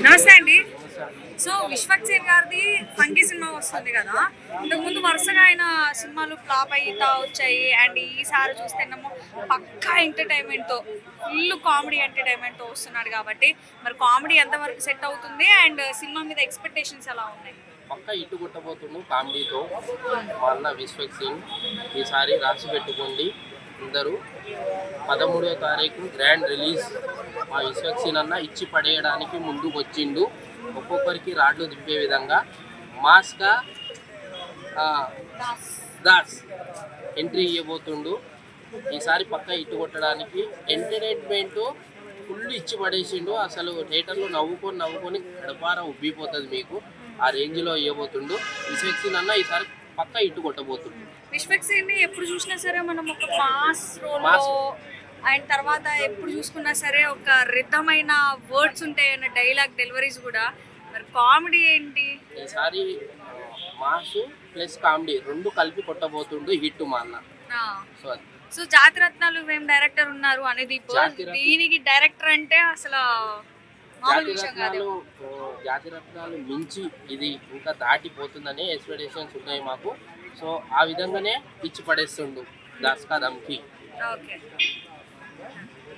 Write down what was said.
నమస్తే అండి. సో విశ్వక్ సేన్ గారిది ఫంకీ సినిమా వస్తుంది కదా. ఇంతకుముందు వరుసగా ఆయన సినిమాలు ఫ్లాప్ అయితా వచ్చాయి. అండ్ ఈసారి చూస్తేనేమో పక్కా ఎంటర్టైన్మెంట్తో, ఫుల్ కామెడీ ఎంటర్టైన్మెంట్తో వస్తున్నాడు కాబట్టి మరి కామెడీ ఎంతవరకు సెట్ అవుతుంది అండ్ సినిమా మీద ఎక్స్పెక్టేషన్స్ ఎలా ఉన్నాయి? పక్క ఇటు కొట్టబోతుండు కామెడీతో మా అన్న విశ్వక్ సింగ్. ఈసారి రాసి పెట్టుకోండి అందరూ. 13వ తారీఖు గ్రాండ్ రిలీజ్. మా విశ్వక్ సింగ్ అన్న ఇచ్చి పడేయడానికి ముందుకు వచ్చిండు. ఒక్కొక్కరికి రాడ్లు దింపే విధంగా మాస్గా దాస్ ఎంట్రీ ఇవ్వబోతుండు. ఈసారి పక్క ఇటు కొట్టడానికి ఎంటర్టైన్మెంట్ ఫుల్ ఇచ్చి పడేసిండు. అసలు థియేటర్లో నవ్వుకొని గడపార ఉబ్బిపోతుంది మీకు. ఆ రేంజ్లో ఇవ్వబోతుండు విశ్వక్ సింగ్ అన్న. ఈసారి పక్క ఇటు కొట్టబోతుండు. విశ్వక్ సేన్ ని ఎప్పుడు చూసినా సరే మనం ఒక మాస్ రోల్లో, అండ్ తర్వాత ఎప్పుడు చూసుకున్నా సరే ఒక రిధమైన వర్డ్స్ ఉంటాయన్న డైలాగ్ డెలివరీస్ కూడా. మరి కామెడీ ఏంటి ఈసారి? మాస్ ప్లస్ కామెడీ రెండు కలిపి కొట్టబోతుండు హిట్ మా అన్న. సో అది. సో జాతిరత్నాలు ఏం డైరెక్టర్ ఉన్నారు అనేది దీనికి డైరెక్టర్ అంటే అసలు మామూలు విషయం కాదు. జాతిరత్నాలు మించి ఇది ఇంకా దాటిపోతుందనే ఎక్స్పెక్టేషన్స్ ఉన్నాయి మాకు. సో ఆ విధంగానే ఇచ్చి పడేస్తుండు దాస్కా దమ్కి. ఓకే.